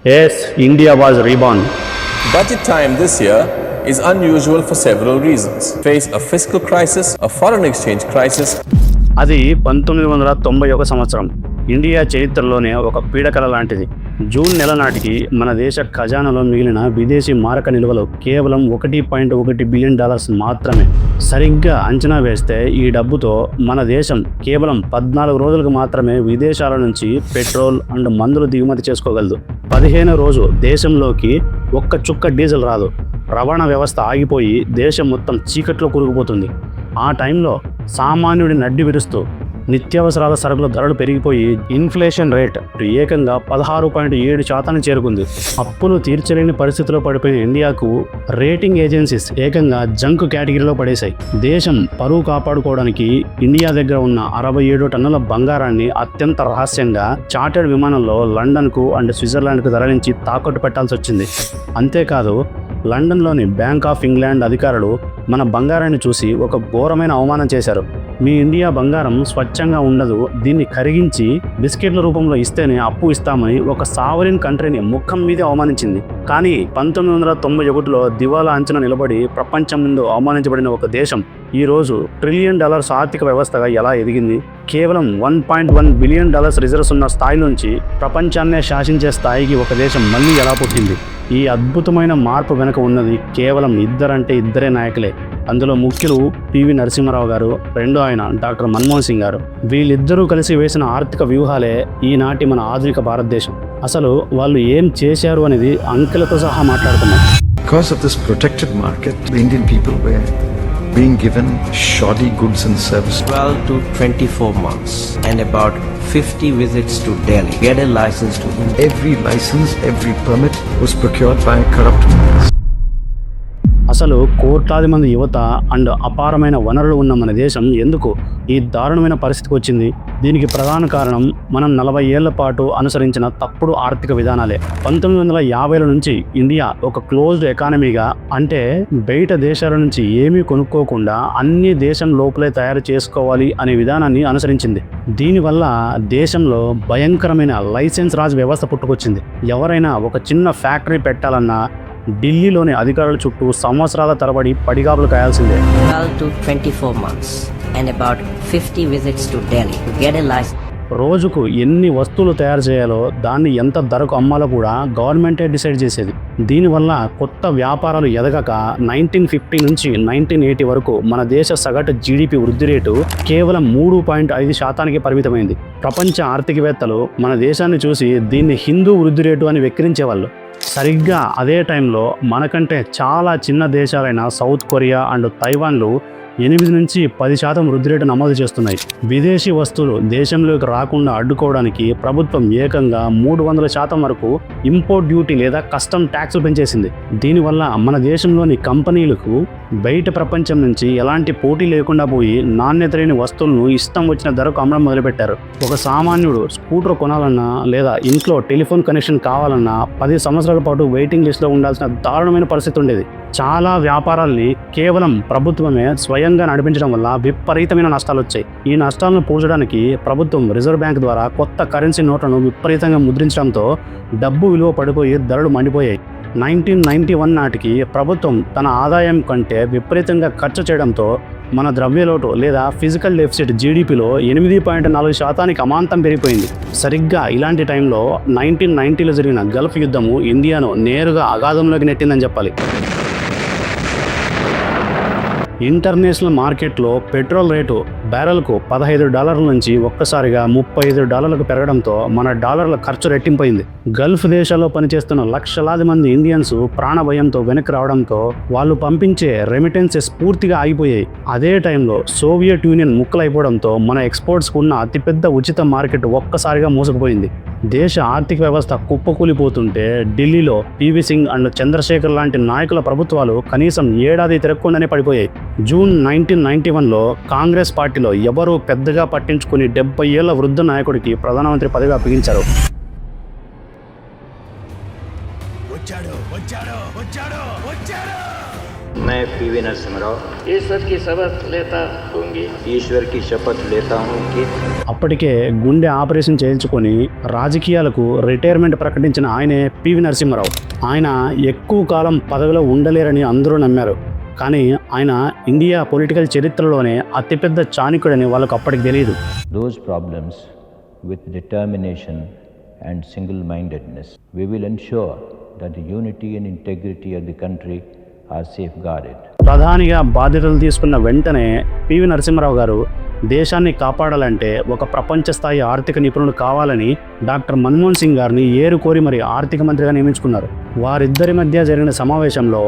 Yes, India was reborn. Budget time this year is unusual for several reasons. Face a fiscal crisis, a foreign exchange crisis. అది 1991 సంవత్సరం India చరిత్రలోనే ఒక పీడకల లాంటిది. June నెల నాటికి మన దేశ ఖజానాలో మిగిలిన విదేశీ మారక నిల్వలు కేవలం $1.1 బిలియన్ మాత్రమే. సరిగ్గా అంచనా వేస్తే ఈ డబ్బుతో మన దేశం కేవలం 14 రోజులకు మాత్రమే విదేశాల నుంచి పెట్రోల్ అండ్ మందులు దిగుమతి చేసుకోగలదు. 15వ రోజు దేశంలోకి ఒక్క చుక్క డీజిల్ రాదు. రవాణా వ్యవస్థ ఆగిపోయి దేశం మొత్తం చీకట్లో కూరుకుపోతుంది. ఆ టైంలో సామాన్యుడి నడ్డి విరుస్తూ నిత్యావసరాల సరుకుల ధరలు పెరిగిపోయి ఇన్ఫ్లేషన్ రేట్ ఏకంగా 16.7% చేరుకుంది. అప్పులు తీర్చలేని పరిస్థితిలో పడిపోయిన ఇండియాకు రేటింగ్ ఏజెన్సీస్ ఏకంగా జంక్ కేటగిరీలో పడేశాయి. దేశం పరువు కాపాడుకోవడానికి ఇండియా దగ్గర ఉన్న 67 టన్నుల బంగారాన్ని అత్యంత రహస్యంగా చార్టర్డ్ విమానంలో లండన్కు అండ్ స్విట్జర్లాండ్కు తరలించి తాకట్టు పెట్టాల్సి వచ్చింది. అంతేకాదు లండన్లోని బ్యాంక్ ఆఫ్ ఇంగ్లాండ్ అధికారులు మన బంగారాన్ని చూసి ఒక ఘోరమైన అవమానం చేశారు. మీ ఇండియా బంగారం స్వచ్ఛంగా ఉండదు, దీన్ని కరిగించి బిస్కెట్ల రూపంలో ఇస్తేనే అప్పు ఇస్తామని ఒక సావరిన్ కంట్రీని ముఖం మీదే అవమానించింది. కానీ 1991లో దివాలా అంచనా నిలబడి ప్రపంచం ముందు అవమానించబడిన ఒక దేశం ఈరోజు $1 ట్రిలియన్ ఆర్థిక వ్యవస్థగా ఎలా ఎదిగింది? కేవలం $1.1 బిలియన్ రిజర్వ్స్ ఉన్న స్థాయి నుంచి ప్రపంచాన్నే శాసించే స్థాయికి ఒక దేశం మళ్ళీ ఎలా పుట్టింది? ఈ అద్భుతమైన మార్పు వెనుక ఉన్నది కేవలం ఇద్దరే నాయకులే. అందులో ముఖ్యులు పివి నరసింహారావు గారు, రెండో ఆయన డాక్టర్ మన్మోహన్ సింగ్ గారు. వీళ్ళిద్దరూ కలిసి వేసిన ఆర్థిక వ్యూహాలే ఈనాటి మన ఆధునిక భారతదేశం. అసలు వాళ్ళు ఏం చేశారు అనేది అంకెలతో సహా మాట్లాడుతున్నాం. Because of this protected market, the Indian people were being given shoddy goods and services. 12 to 24 months and about 50 visits to Delhi. Get a license to India. Every license, every permit was procured by corrupt means. అసలు కోట్లాది మంది యువత and అపారమైన వనరులు ఉన్న మన దేశం ఎందుకు ఈ దారుణమైన పరిస్థితికి వచ్చింది? దీనికి ప్రధాన కారణం మనం 40 ఏళ్ల పాటు అనుసరించిన తప్పుడు ఆర్థిక విధానాలే. 1950ల నుంచి ఇండియా ఒక క్లోజ్డ్ ఎకానమీగా, అంటే బయట దేశాల నుంచి ఏమీ కొనుక్కోకుండా అన్ని దేశం లోపలే తయారు చేసుకోవాలి అనే విధానాన్ని అనుసరించింది. దీనివల్ల దేశంలో భయంకరమైన లైసెన్స్ రాజ్ వ్యవస్థ పుట్టుకొచ్చింది. ఎవరైనా ఒక చిన్న ఫ్యాక్టరీ పెట్టాలన్నా ఢిల్లీలోని అధికారుల చుట్టూ సంవత్సరాల తరబడి పడిగాపులు కాయాల్సిందే. 12 to 24 months and about 50 visits to Delhi to get a license. రోజుకు ఎన్ని వస్తువులు తయారు చేయాలో, దాన్ని ఎంత ధరకు అమ్మాలో కూడా గవర్నమెంటే డిసైడ్ చేసేది. దీనివల్ల కొత్త వ్యాపారాలు ఎదగక 1950 నుంచి 1980 వరకు మన దేశ సగటు జీడిపి వృద్ధి రేటు కేవలం 3.5% పరిమితమైంది. ప్రపంచ ఆర్థికవేత్తలు మన దేశాన్ని చూసి దీన్ని హిందూ వృద్ధి రేటు అని వెక్కిరించేవాళ్ళు. సరిగ్గా అదే టైంలో మనకంటే చాలా చిన్న దేశాలైన సౌత్ కొరియా అండ్ తైవాన్లు 8 నుంచి 10% వృద్ధి రేటు నమోదు చేస్తున్నాయి. విదేశీ వస్తువులు దేశంలోకి రాకుండా అడ్డుకోవడానికి ప్రభుత్వం ఏకంగా 300% వరకు ఇంపోర్ట్ డ్యూటీ లేదా కస్టమ్ ట్యాక్సులు పెంచేసింది. దీనివల్ల మన దేశంలోని కంపెనీలకు బయట ప్రపంచం నుంచి ఎలాంటి పోటీ లేకుండా పోయి నాణ్యత లేని వస్తువులను ఇష్టం వచ్చిన ధరకు అమ్మడం మొదలుపెట్టారు. ఒక సామాన్యుడు స్కూటర్ కొనాలన్నా లేదా ఇంట్లో టెలిఫోన్ కనెక్షన్ కావాలన్నా 10 సంవత్సరాల పాటు వెయిటింగ్ లిస్ట్లో ఉండాల్సిన దారుణమైన పరిస్థితి ఉండేది. చాలా వ్యాపారాల్ని కేవలం ప్రభుత్వమే స్వయంగా నడిపించడం వల్ల విపరీతమైన నష్టాలు వచ్చాయి. ఈ నష్టాలను పూడ్చడానికి ప్రభుత్వం రిజర్వ్ బ్యాంక్ ద్వారా కొత్త కరెన్సీ నోట్లను విపరీతంగా ముద్రించడంతో డబ్బు విలువ పడిపోయి ధరలు మండిపోయాయి. 1991 నాటికి ప్రభుత్వం తన ఆదాయం కంటే విపరీతంగా ఖర్చు చేయడంతో మన ద్రవ్యలోటు లేదా ఫిజికల్ డెఫిసిట్ జీడిపిలో 8.4% అమాంతం పెరిగిపోయింది. సరిగ్గా ఇలాంటి టైంలో 1990లో జరిగిన గల్ఫ్ యుద్ధము ఇండియాను నేరుగా అగాధంలోకి నెట్టిందని చెప్పాలి. ఇంటర్నేషనల్ మార్కెట్లో పెట్రోల్ రేటు బ్యారెల్కు $15 నుంచి ఒక్కసారిగా $35 పెరగడంతో మన డాలర్ల ఖర్చు రెట్టింపోయింది. గల్ఫ్ దేశాల్లో పనిచేస్తున్న లక్షలాది మంది ఇండియన్స్ ప్రాణభయంతో వెనక్కి రావడంతో వాళ్ళు పంపించే రెమిటెన్సెస్ పూర్తిగా ఆగిపోయాయి. అదే టైంలో సోవియట్ యూనియన్ ముక్కలైపోవడంతో మన ఎక్స్పోర్ట్స్కు ఉన్న అతిపెద్ద ఉచిత మార్కెట్ ఒక్కసారిగా మూసుకుపోయింది. దేశ ఆర్థిక వ్యవస్థ కుప్పకూలిపోతుంటే ఢిల్లీలో పివి సింగ్ అండ్ చంద్రశేఖర్ లాంటి నాయకుల ప్రభుత్వాలు కనీసం ఏడాది తిరగకుండానే పడిపోయాయి. జూన్ 1991లో కాంగ్రెస్ పార్టీలో ఎవరూ పెద్దగా పట్టించుకుని 70 ఏళ్ల వృద్ధ నాయకుడికి ప్రధానమంత్రి పదవి అప్పగించారు. मैं पीवी नरसिम्हा ईश्वर की शपथ लेता हूँगी ईश्वर की शपथ लेता हूँ कि అప్పటికే గుండె ఆపరేషన్ చేయించుకొని రాజకీయాలకు రిటైర్మెంట్ ప్రకటించిన ఆయనే పివి నరసింహారావు. ఆయన ఎక్కువ కాలం పదవిలో ఉండలేరని అందరూ నమ్మారు. కానీ ఆయన ఇండియా పొలిటికల్ చరిత్రలోనే అతిపెద్ద చాణక్యుడని వాళ్ళకు అప్పటికి తెలియదు. those problems with determination and single-mindedness. We will ensure that the unity and integrity of the country are safeguarded. ప్రధానిగా బాధ్యతలు తీసుకున్న వెంటనే పివి నరసింహారావు గారు దేశాన్ని కాపాడాలంటే ఒక ప్రపంచ స్థాయి ఆర్థిక నిపుణుడు కావాలని డాక్టర్ మన్మోహన్ సింగ్ గారిని ఏరుకోరి మరి ఆర్థిక మంత్రిగా నియమించుకున్నారు. వారిద్దరి మధ్య జరిగిన సమావేశంలో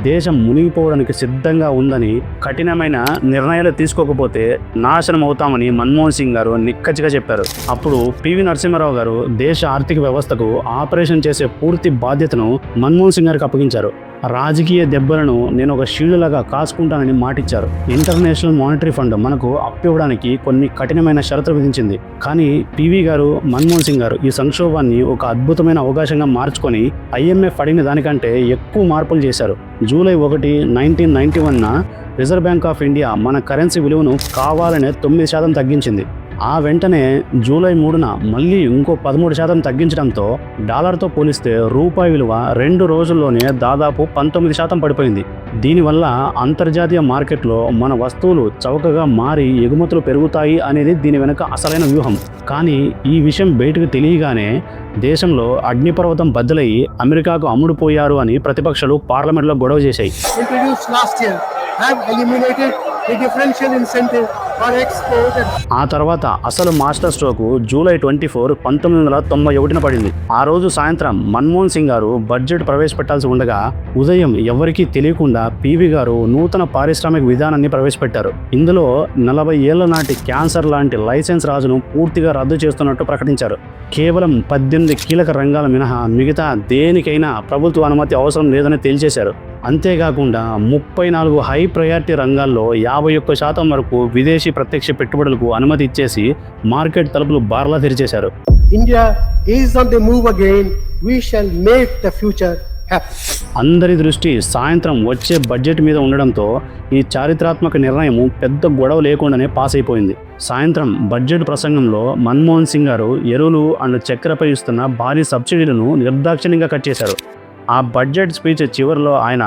దేశం మునిగిపోవడానికి సిద్ధంగా ఉందని, కఠినమైన నిర్ణయాలు తీసుకోకపోతే నాశనం అవుతామని మన్మోహన్ సింగ్ గారు నిక్కచ్చిగా చెప్పారు. అప్పుడు పివి నరసింహారావు గారు దేశ ఆర్థిక వ్యవస్థకు ఆపరేషన్ చేసే పూర్తి బాధ్యతను మన్మోహన్ సింగ్ గారికి అప్పగించారు. రాజకీయ దెబ్బలను నేను ఒక షీల్డ్లాగా కాసుకుంటానని మాటిచ్చారు. ఇంటర్నేషనల్ మానిటరీ ఫండ్ మనకు అప్పివ్వడానికి కొన్ని కఠినమైన షరతులు విధించింది. కానీ పివి గారు, మన్మోహన్ సింగ్ గారు ఈ సంక్షోభాన్ని ఒక అద్భుతమైన అవకాశంగా మార్చుకొని IMF అడిగిన దానికంటే ఎక్కువ మార్పులు చేశారు. July 1, 1991 reserve bank of India మన కరెన్సీ విలువను కావాలనే 9% తగ్గించింది. ఆ వెంటనే జూలై 3న మళ్ళీ ఇంకో 13% తగ్గించడంతో డాలర్తో పోలిస్తే రూపాయి విలువ 2 రోజుల్లోనే దాదాపు 19% పడిపోయింది. దీనివల్ల అంతర్జాతీయ మార్కెట్లో మన వస్తువులు చౌకగా మారి ఎగుమతులు పెరుగుతాయి అనేది దీని వెనుక అసలైన వ్యూహం. కానీ ఈ విషయం బయటకు తెలియగానే దేశంలో అగ్నిపర్వతం బద్దలయ్యి అమెరికాకు అమ్ముడుపోయారు అని ప్రతిపక్షాలు పార్లమెంట్లో గొడవ చేశాయి. ఆ తర్వాత అసలు మాస్టర్ స్ట్రోక్ జూలై 24, 1991 పడింది. ఆ రోజు సాయంత్రం మన్మోహన్ సింగ్ గారు బడ్జెట్ ప్రవేశపెట్టాల్సి ఉండగా ఉదయం ఎవరికీ తెలియకుండా పివి గారు నూతన పారిశ్రామిక విధానాన్ని ప్రవేశపెట్టారు. ఇందులో 40 ఏళ్ల నాటి క్యాన్సర్ లాంటి లైసెన్స్ రాజును పూర్తిగా రద్దు చేస్తున్నట్టు ప్రకటించారు. కేవలం 18 కీలక రంగాల మినహా మిగతా దేనికైనా ప్రభుత్వ అనుమతి అవసరం లేదని తేల్చేశారు. అంతేకాకుండా 34 హై ప్రయారిటీ రంగాల్లో 51% వరకు విదేశీ ప్రత్యక్ష పెట్టుబడులకు అనుమతి ఇచ్చేసి మార్కెట్ తలుపులు బార్లా తెరిచేశారు. India is on the move again. We shall make the future happen. అందరి దృష్టి సాయంత్రం వచ్చే బడ్జెట్ మీద ఉండడంతో ఈ చారిత్రాత్మక నిర్ణయం పెద్ద గొడవ లేకుండానే పాస్ అయిపోయింది. సాయంత్రం బడ్జెట్ ప్రసంగంలో మన్మోహన్ సింగ్ గారు ఎరువులు అండ్ చక్కెరపై ఇస్తున్న భారీ సబ్సిడీలను నిర్దాక్షిణ్యంగా కట్ చేశారు. ఆ బడ్జెట్ స్పీచ్ చివరిలో ఆయన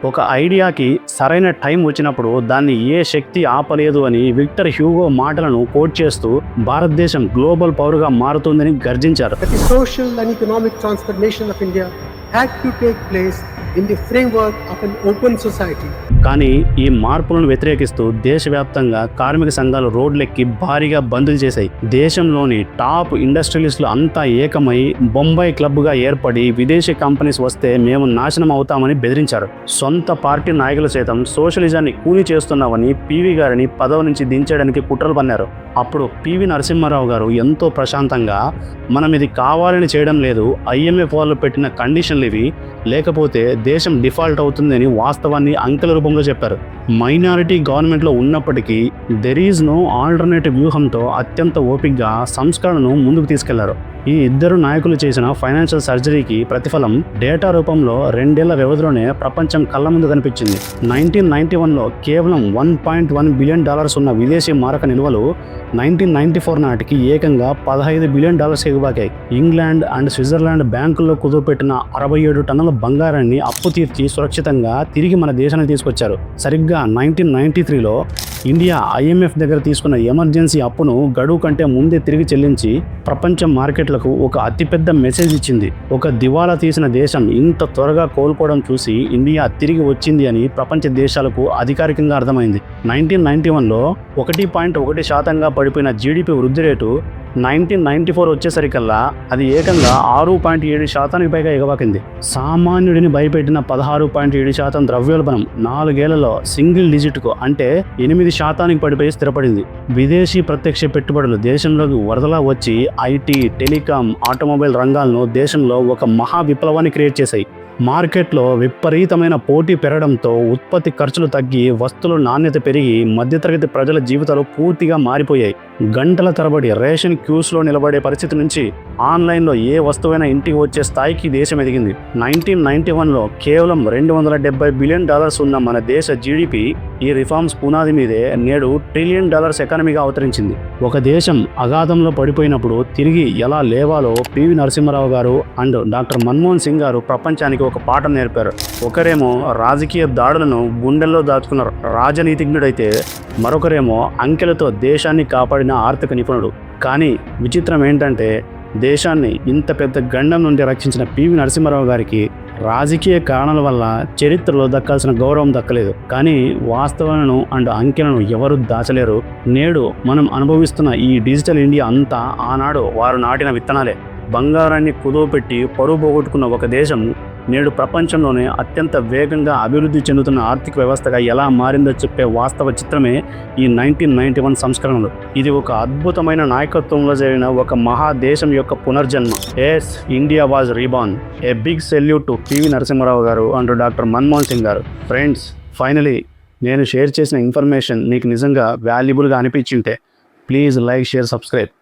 ఒక ఐడియాకి సరైన టైం వచ్చినప్పుడు దాన్ని ఏ శక్తి ఆపలేదు అని విక్టర్ హ్యూగో మాటలను కోట్ చేస్తూ భారతదేశం గ్లోబల్ పవర్గా మారుతుందని గర్జించారు. The social and economic transformation of India had to take place in the framework of an open society. కానీ ఈ మార్పులను వ్యతిరేకిస్తూ దేశవ్యాప్తంగా కార్మిక సంఘాలు రోడ్లెక్కి భారీగా బందులు చేశాయి. దేశంలోని టాప్ ఇండస్ట్రియలిస్టులు అంతా ఏకమై బొంబాయి క్లబ్గా ఏర్పడి విదేశీ కంపెనీస్ వస్తే మేము నాశనం అవుతామని బెదిరించారు. సొంత పార్టీ నాయకులు సైతం సోషలిజాన్ని కూని చేస్తున్నామని పివి గారిని పదవి నుంచి దించడానికి కుట్రలు పన్నారు. అప్పుడు పివి నరసింహారావు గారు ఎంతో ప్రశాంతంగా మనం ఇది కావాలని చేయడం లేదు, IMF వాళ్ళు పెట్టిన కండిషన్లు ఇవి, లేకపోతే దేశం డిఫాల్ట్ అవుతుందని వాస్తవాన్ని అంకెల రూపంలో చెప్పారు. మైనారిటీ గవర్నమెంట్లో ఉన్నప్పటికీ దెర్ ఈజ్ నో ఆల్టర్నేటివ్ వ్యూహంతో అత్యంత ఓపికగా సంస్కరణను ముందుకు తీసుకెళ్లారు. ఈ ఇద్దరు నాయకులు చేసిన ఫైనాన్షియల్ సర్జరీకి ప్రతిఫలం డేటా రూపంలో 2 ఏళ్ల వ్యవధిలోనే ప్రపంచం కళ్ళ ముందు కనిపించింది. 1991లో కేవలం $1.1 బిలియన్ ఉన్న విదేశీ మారక నిల్వలు 1994 నాటికి ఏకంగా $15 బిలియన్ ఎగుబాకాయి. ఇంగ్లాండ్ అండ్ స్విట్జర్లాండ్ బ్యాంకుల్లో కుదువపెట్టిన 67 టన్నుల బంగారాన్ని అప్పు తీర్చి సురక్షితంగా తిరిగి మన దేశానికి తీసుకొచ్చారు. సరిగ్గా 1993లో ఇండియా IMF దగ్గర తీసుకున్న ఎమర్జెన్సీ అప్పును గడువు కంటే ముందే తిరిగి చెల్లించి ప్రపంచ మార్కెట్లకు ఒక అతిపెద్ద మెసేజ్ ఇచ్చింది. ఒక దివాలా తీసిన దేశం ఇంత త్వరగా కోలుకోవడం చూసి ఇండియా తిరిగి వచ్చింది అని ప్రపంచ దేశాలకు అధికారికంగా అర్థమైంది. 1991లో 1.1% పడిపోయిన GDP వృద్ధి రేటు 1994 వచ్చేసరికల్లా అది ఏకంగా 6.7% పైగా ఎగబాకింది. సామాన్యుడిని భయపెట్టిన 16.7% ద్రవ్యోల్బణం 4 ఏళ్లలో సింగిల్ డిజిట్కు అంటే 8% పడిపోయి స్థిరపడింది. విదేశీ ప్రత్యక్ష పెట్టుబడులు దేశంలోకి వరదలా వచ్చి IT, టెలికాం, ఆటోమొబైల్ రంగాలను దేశంలో ఒక మహా విప్లవాన్ని క్రియేట్ చేశాయి. మార్కెట్లో విపరీతమైన పోటీ పెరగడంతో ఉత్పత్తి ఖర్చులు తగ్గి వస్తువుల నాణ్యత పెరిగి మధ్యతరగతి ప్రజల జీవితాలు పూర్తిగా మారిపోయాయి. గంటల తరబడి రేషన్ క్యూస్లో నిలబడే పరిస్థితి నుంచి ఆన్లైన్లో ఏ వస్తువైనా ఇంటికి వచ్చే స్థాయికి దేశం ఎదిగింది. 1991లో కేవలం $270 బిలియన్ ఉన్న మన దేశ జీడిపి ఈ రిఫార్మ్స్ పునాది మీదే నేడు $1 ట్రిలియన్ ఎకానమీగా అవతరించింది. ఒక దేశం అగాధంలో పడిపోయినప్పుడు తిరిగి ఎలా లేవాలో PV Narasimha Rao garu and doctor Manmohan Singh గారు ప్రపంచానికి ఒక పాఠం నేర్పారు. ఒకరేమో రాజకీయ దాడులను గుండెల్లో దాచుకున్న రాజనీతిజ్ఞుడైతే మరొకరేమో అంకెలతో దేశాన్ని కాపాడిన ఆర్థిక నిపుణుడు. కానీ విచిత్రం ఏంటంటే దేశాన్ని ఇంత పెద్ద గండం నుండి రక్షించిన పివి నరసింహారావు గారికి రాజకీయ కారణాల వల్ల చరిత్రలో దక్కాల్సిన గౌరవం దక్కలేదు. కానీ వాస్తవాలను అండ్ అంకెలను ఎవరు దాచలేరు. నేడు మనం అనుభవిస్తున్న ఈ డిజిటల్ ఇండియా అంతా ఆనాడు వారు నాటిన విత్తనాలే. బంగారాన్ని కుదవపెట్టి పరువు పోగొట్టుకున్న ఒక దేశం నేడు ప్రపంచంలోనే అత్యంత వేగంగా అభివృద్ధి చెందుతున్న ఆర్థిక వ్యవస్థగా ఎలా మారిందో చెప్పే వాస్తవ చిత్రమే ఈ 1991 సంస్కరణలు. ఇది ఒక అద్భుతమైన నాయకత్వంలో జరిగిన ఒక మహాదేశం యొక్క పునర్జన్మ. Yes, India was reborn. A big salute to PV Narasimha Rao garu and doctor Manmohan Singh garu. Friends, finally నేను షేర్ చేసిన ఇన్ఫర్మేషన్ నీకు నిజంగా వాల్యుబుల్గా అనిపించింటే ప్లీజ్ లైక్, షేర్, సబ్స్క్రైబ్.